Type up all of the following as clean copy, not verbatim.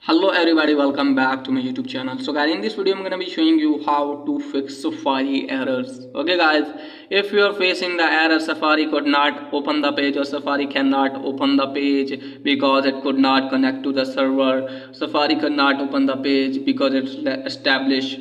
Hello everybody, welcome back to my YouTube channel. So guys, in this video I'm gonna be showing you how to fix Safari errors. Okay guys, if you are facing the error Safari could not open the page or Safari cannot open the page because it could not connect to the server, Safari could not open the page because it's established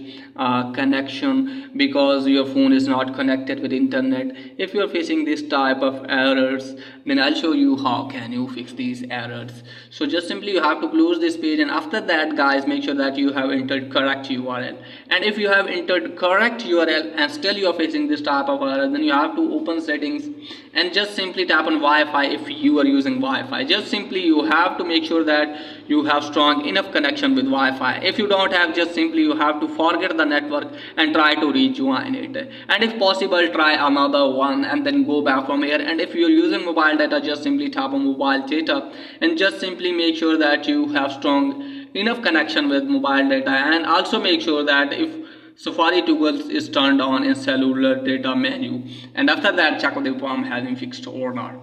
connection, because your phone is not connected with internet. If you are facing this type of errors, then I'll show you how can you fix these errors. So just simply you have to close this page, and after that guys, make sure that you have entered correct URL. And if you have entered correct URL and still you are facing this type of error, then you have to open settings and just simply tap on Wi-Fi. If you are using Wi-Fi, just simply you have to make sure that you have strong enough connection with Wi-Fi. If you don't have, just simply you have to forget the network and try to rejoin it, and if possible try another one and then go back from here. And if you're using mobile data, just simply tap on mobile data and just simply make sure that you have strong enough connection with mobile data, and also make sure that if Safari toggles is turned on in cellular data menu, and after that check the form has been fixed or not.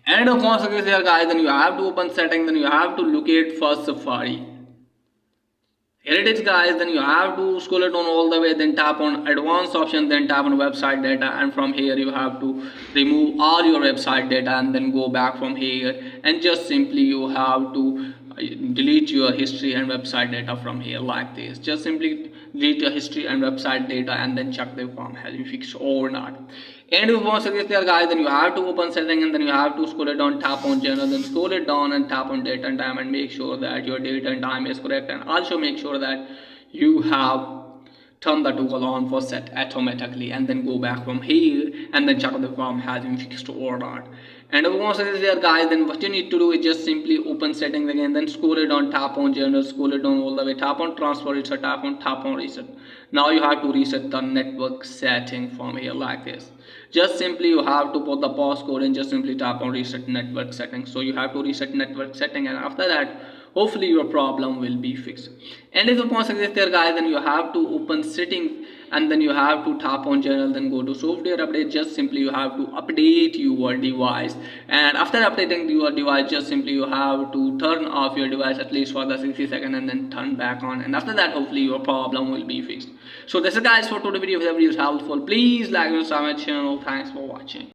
And of course here guys, then you have to open settings, then you have to locate first Safari. Here it is guys, then you have to scroll it down all the way, then tap on advanced option, then tap on website data, and from here you have to remove all your website data and then go back from here, and just simply you have to delete your history and website data from here like this. Just simply delete your history and website data and then check the form has been fixed or not. And if once again there guys, then you have to open setting and then you have to scroll it down, tap on general, then scroll it down and tap on date and time, and make sure that your date and time is correct, and also make sure that you have turn the toggle on for set automatically, and then go back from here and then check the form has been fixed or not. And once it is there guys, then what you need to do is just simply open settings again, then scroll it down, tap on general, scroll it down all the way, tap on transfer reset, tap on reset. Now you have to reset the network setting from here like this. Just simply you have to put the passcode and just simply tap on reset network settings. So you have to reset network setting, and after that hopefully your problem will be fixed. And if the password is there guys, then you have to open settings and then you have to tap on general, then go to software update. Just simply you have to update your device, and after updating your device, just simply you have to turn off your device at least for the 60 seconds and then turn back on, and after that hopefully your problem will be fixed. So this is guys for today's video. If the video is helpful, please like and subscribe my channel. Thanks for watching.